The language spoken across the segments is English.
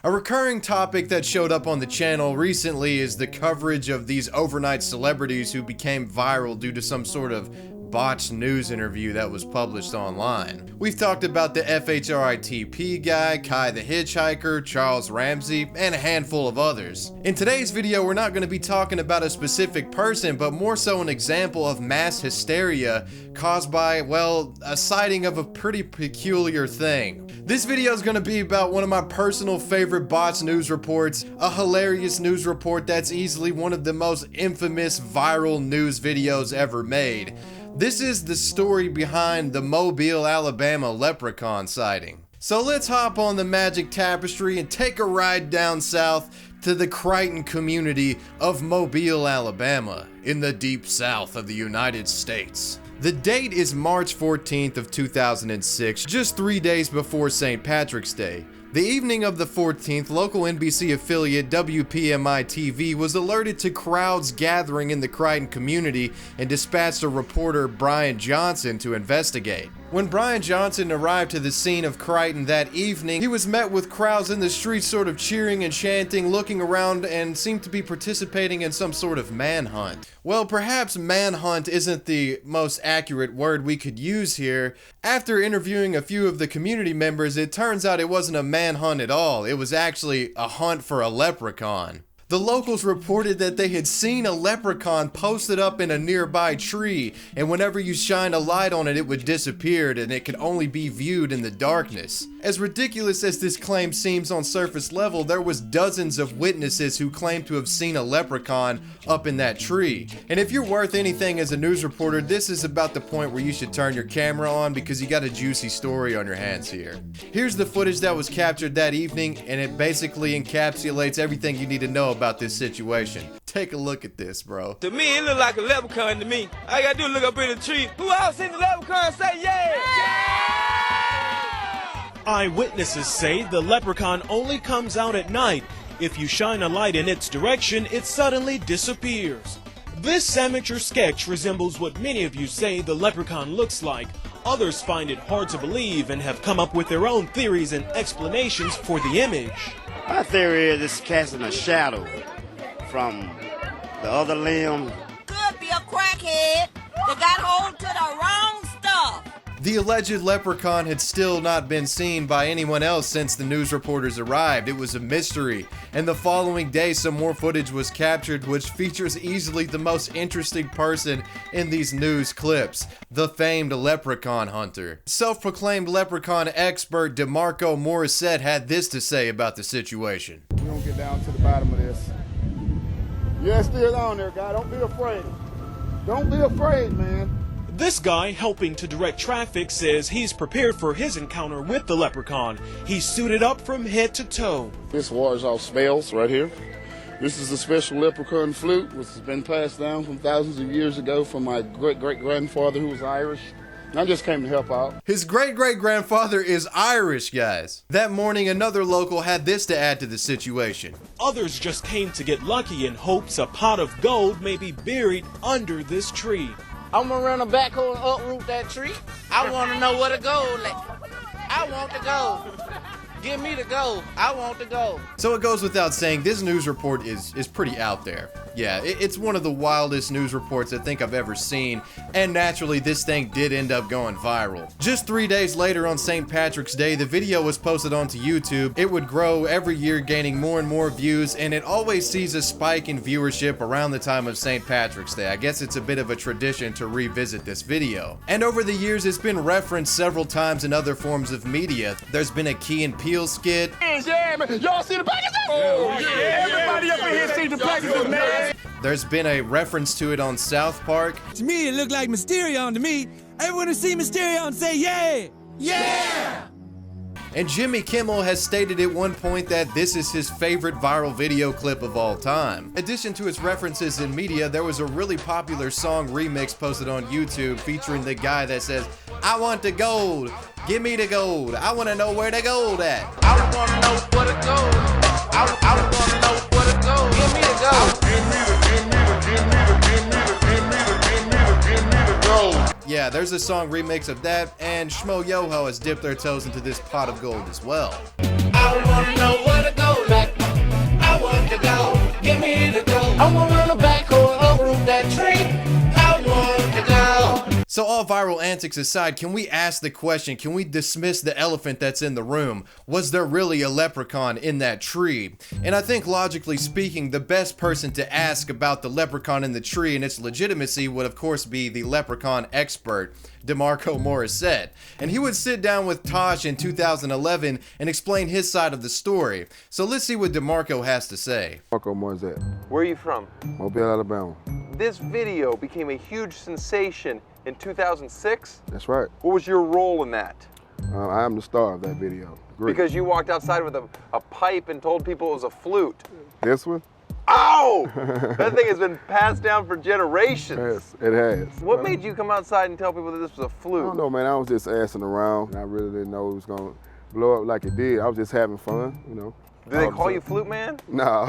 A recurring topic that showed up on the channel recently is the coverage of these overnight celebrities who became viral due to some sort of botched news interview that was published online. We've talked about the FHRITP guy, Kai the Hitchhiker, Charles Ramsey, and a handful of others. In today's video, we're not going to be talking about a specific person, but more so an example of mass hysteria caused by, well, a sighting of a pretty peculiar thing. This video is going to be about one of my personal favorite botched news reports, a hilarious news report that's easily one of the most infamous viral news videos ever made. This is the story behind the Mobile, Alabama Leprechaun sighting. So let's hop on the magic tapestry and take a ride down south to the Crichton community of Mobile, Alabama, in the deep south of the United States. The date is March 14th of 2006, just 3 days before St. Patrick's Day. The evening of the 14th, local NBC affiliate WPMI-TV was alerted to crowds gathering in the Crichton community and dispatched a reporter, Brian Johnson, to investigate. When Brian Johnson arrived to the scene of Crichton that evening, he was met with crowds in the streets sort of cheering and chanting, looking around, and seemed to be participating in some sort of manhunt. Well, perhaps manhunt isn't the most accurate word we could use here. After interviewing a few of the community members, it turns out it wasn't a manhunt at all. It was actually a hunt for a leprechaun. The locals reported that they had seen a leprechaun posted up in a nearby tree, and whenever you shined a light on it, it would disappear and it could only be viewed in the darkness. As ridiculous as this claim seems on surface level, there was dozens of witnesses who claimed to have seen a leprechaun up in that tree. And if you're worth anything as a news reporter, this is about the point where you should turn your camera on because you got a juicy story on your hands here. Here's the footage that was captured that evening, and it basically encapsulates everything you need to know about this situation. Take a look at this, bro. To me, it look like a leprechaun to me. All I gotta do is look up in the tree. Who else seen the leprechaun? Say yeah! Eyewitnesses say the leprechaun only comes out at night. If you shine a light in its direction, it suddenly disappears. This amateur sketch resembles what many of you say the leprechaun looks like. Others find it hard to believe and have come up with their own theories and explanations for the image. My theory is it's casting a shadow from the other limb. Could be a crackhead that got hold to the wrong stuff. The alleged leprechaun had still not been seen by anyone else since the news reporters arrived. It was a mystery, and the following day some more footage was captured which features easily the most interesting person in these news clips, the famed leprechaun hunter. Self-proclaimed leprechaun expert DeMarco Morissette had this to say about the situation. We're gonna get down to the bottom of this. Yeah, it's still on there, guy. Don't be afraid. Don't be afraid, man. This guy helping to direct traffic says he's prepared for his encounter with the leprechaun. He's suited up from head to toe. This wars off spells right here. This is a special leprechaun flute, which has been passed down from thousands of years ago from my great-great-grandfather who was Irish. I just came to help out. His great-great-grandfather is Irish, guys. That morning, another local had this to add to the situation. Others just came to get lucky in hopes a pot of gold may be buried under this tree. I'm gonna run a backhoe and uproot that tree. I want to know where the gold at. I want the gold. Give me the gold. I want the gold. So it goes without saying, this news report is pretty out there. Yeah, it's one of the wildest news reports I think I've ever seen, and naturally this thing did end up going viral. Just 3 days later on St. Patrick's Day, the video was posted onto YouTube. It would grow every year, gaining more and more views, and it always sees a spike in viewership around the time of St. Patrick's Day. I guess it's a bit of a tradition to revisit this video. And over the years, it's been referenced several times in other forms of media. There's been a Key and Peele skit. Yeah, man. Y'all see the packages? Oh, yeah. Everybody up in here see the packages, man. There's been a reference to it on South Park. To me, it looked like Mysterion to me. Everyone who see Mysterion say yeah! Yeah! And Jimmy Kimmel has stated at one point that this is his favorite viral video clip of all time. In addition to its references in media, there was a really popular song remix posted on YouTube featuring the guy that says, "I want the gold, give me the gold, I want to know where the gold at." I want to know where the gold. I want to know where the gold. Give me the gold. Yeah, there's a song remix of that, and Shmo Yoho has dipped their toes into this pot of gold as well. I want to know where the gold viral antics aside, can we ask the question, can we dismiss the elephant that's in the room? Was there really a leprechaun in that tree? And I think logically speaking, the best person to ask about the leprechaun in the tree and its legitimacy would of course be the leprechaun expert, DeMarco Morissette. And he would sit down with Tosh in 2011 and explain his side of the story. So let's see what DeMarco has to say. DeMarco Morissette. Where are you from? Mobile, Alabama. This video became a huge sensation in 2006. That's right. What was your role in that? I am the star of that video. Great. Because you walked outside with a pipe and told people it was a flute. This one? Ow! That thing has been passed down for generations. Yes, it has. What made you come outside and tell people that this was a flute? I don't know, man. I was just assing around. I really didn't know it was going to blow up like it did. I was just having fun, you know. Do they call you Flute Man? No.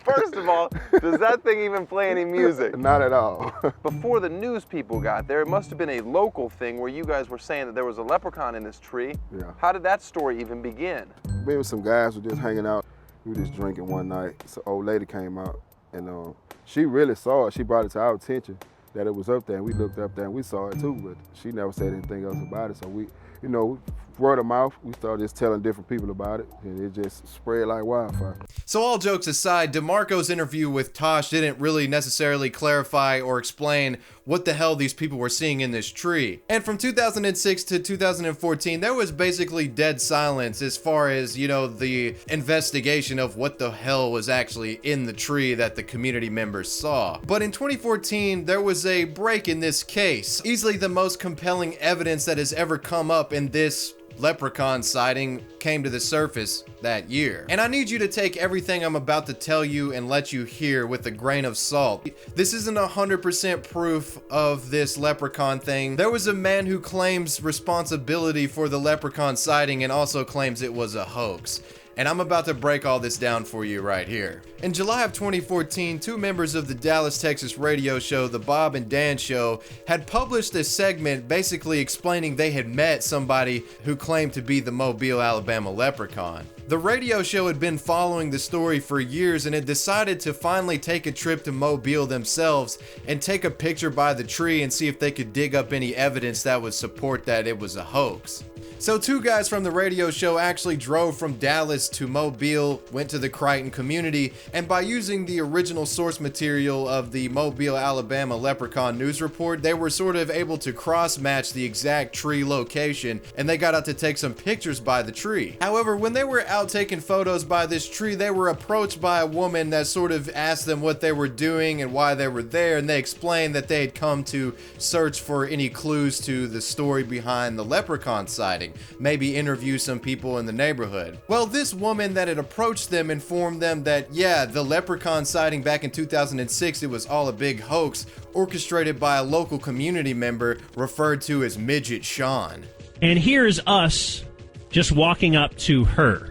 First of all, does that thing even play any music? Not at all. Before the news people got there, it must have been a local thing where you guys were saying that there was a leprechaun in this tree. Yeah. How did that story even begin? Maybe some guys were just hanging out. We were just drinking one night. This old lady came out, and she really saw it. She brought it to our attention that it was up there, and we looked up there and we saw it too, but she never said anything else about it. So we, you know, word of mouth, we started just telling different people about it, and it just spread like wildfire. So all jokes aside, DeMarco's interview with Tosh didn't really necessarily clarify or explain what the hell these people were seeing in this tree. And from 2006 to 2014, there was basically dead silence as far as, you know, the investigation of what the hell was actually in the tree that the community members saw. But in 2014, there was a break in this case. Easily the most compelling evidence that has ever come up in this leprechaun sighting came to the surface that year. And I need you to take everything I'm about to tell you and let you hear with a grain of salt. This isn't 100% proof of this leprechaun thing. There was a man who claims responsibility for the leprechaun sighting and also claims it was a hoax. And I'm about to break all this down for you right here. In July of 2014, two members of the Dallas, Texas radio show, The Bob and Dan Show, had published a segment basically explaining they had met somebody who claimed to be the Mobile, Alabama leprechaun. The radio show had been following the story for years and had decided to finally take a trip to Mobile themselves and take a picture by the tree and see if they could dig up any evidence that would support that it was a hoax. So two guys from the radio show actually drove from Dallas to Mobile, went to the Crichton community, and by using the original source material of the Mobile, Alabama leprechaun news report, they were sort of able to cross-match the exact tree location, and they got out to take some pictures by the tree. However, when they were out taking photos by this tree, they were approached by a woman that sort of asked them what they were doing and why they were there, and they explained that they had come to search for any clues to the story behind the leprechaun sighting. Maybe interview some people in the neighborhood. Well, this woman that had approached them informed them that, yeah, the leprechaun sighting back in 2006, it was all a big hoax orchestrated by a local community member referred to as Midget Sean. And here's us just walking up to her.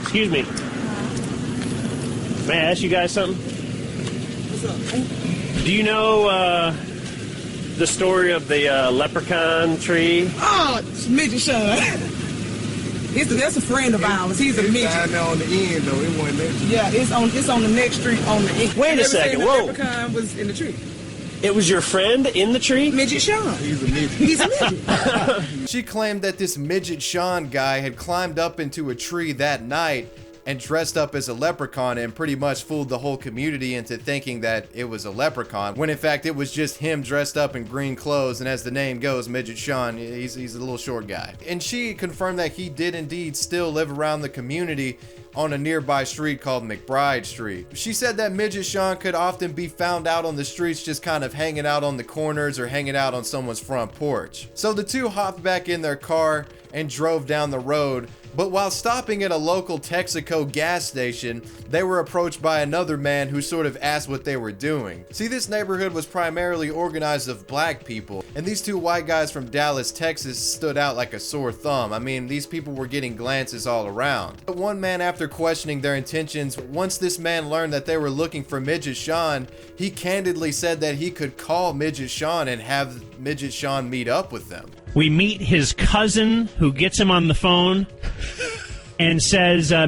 Excuse me. May I ask you guys something? What's up? Do you know, the story of the leprechaun tree? Oh, it's Midget Sean. That's a friend of ours. He's a midget. Down there on the end, though. It wasn't that tree. Yeah, it's on the next street on the end. Wait a second. The Whoa. leprechaun was in the tree. It was your friend in the tree? Midget Sean. He's a midget. He's a midget. She claimed that this Midget Sean guy had climbed up into a tree that night and dressed up as a leprechaun and pretty much fooled the whole community into thinking that it was a leprechaun, when in fact it was just him dressed up in green clothes, and as the name goes, Midget Sean, he's a little short guy. And she confirmed that he did indeed still live around the community on a nearby street called McBride Street. She said that Midget Sean could often be found out on the streets just kind of hanging out on the corners or hanging out on someone's front porch. So the two hopped back in their car and drove down the road, but while stopping at a local Texaco gas station, they were approached by another man who sort of asked what they were doing. See, this neighborhood was primarily organized of black people, and these two white guys from Dallas, Texas stood out like a sore thumb. I mean, these people were getting glances all around. But one man, after questioning their intentions, once this man learned that they were looking for Midget Sean, he candidly said that he could call Midget Sean and have Midget Sean meet up with them. We meet his cousin, who gets him on the phone and says, I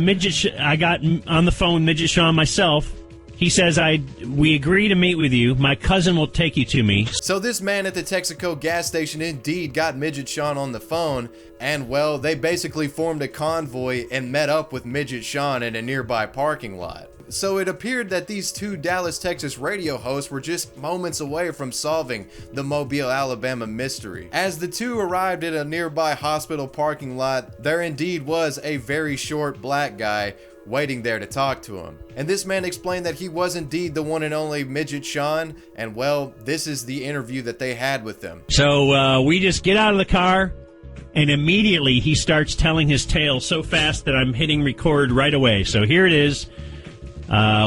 got on the phone Midget Sean myself, He says, we agree to meet with you. My cousin will take you to me. So this man at the Texaco gas station indeed got Midget Sean on the phone, and well, they basically formed a convoy and met up with Midget Sean in a nearby parking lot. So it appeared that these two Dallas, Texas radio hosts were just moments away from solving the Mobile, Alabama mystery. As the two arrived at a nearby hospital parking lot, there indeed was a very short black guy waiting there to talk to him. And this man explained that he was indeed the one and only Midget Sean, and well, this is the interview that they had with him. So we just get out of the car, and immediately he starts telling his tale so fast that I'm hitting record right away. So here it is.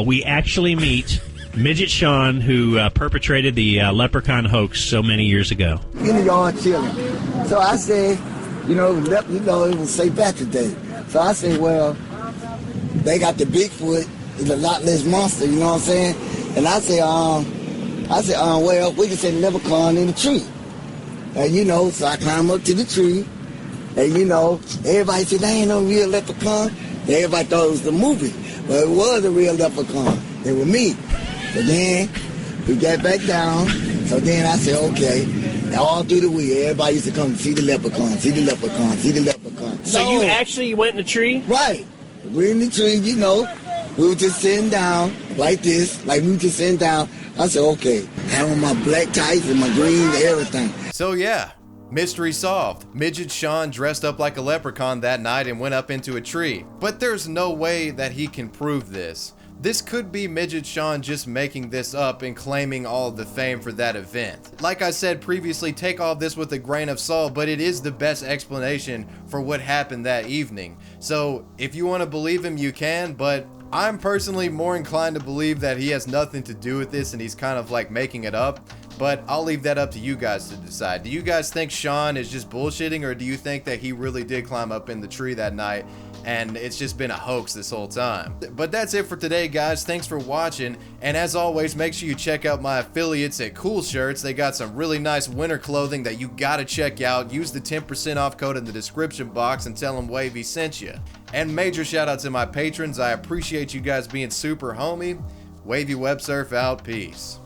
We actually meet Midget Sean, who perpetrated the Leprechaun hoax so many years ago. In the yard chilling. So I said, it was St. Patrick's Day. So I said, well, they got the Bigfoot, it's a lot less monster, you know what I'm saying? And I said, well, we can say leprechaun in the tree. And so I climb up to the tree, and everybody said, that ain't no real leprechaun. Everybody thought it was the movie, but it was a real leprechaun. It was me. So then we got back down, so then I said, okay, all through the week, everybody used to come see the leprechaun, see the leprechaun, see the leprechaun. So you actually went in the tree? Right. We're in the tree, we were just sitting down like this, like we were just sitting down. I said, okay, I had on my black tights and my green, everything. So yeah, mystery solved. Midget Sean dressed up like a leprechaun that night and went up into a tree. But there's no way that he can prove this. This could be Midget Sean just making this up and claiming all the fame for that event. Like I said previously, take all this with a grain of salt, but it is the best explanation for what happened that evening. So if you want to believe him, you can, but I'm personally more inclined to believe that he has nothing to do with this and he's kind of like making it up. But I'll leave that up to you guys to decide. Do you guys think Sean is just bullshitting, or do you think that he really did climb up in the tree that night and it's just been a hoax this whole time? But that's it for today, guys. Thanks for watching, and as always, make sure you check out my affiliates at Cool Shirts. They got some really nice winter clothing that you gotta check out. Use the 10% off code in the description box and tell them Wavy sent you. And major shout out to my patrons. I appreciate you guys being super homie. Wavy Web Surf out. Peace.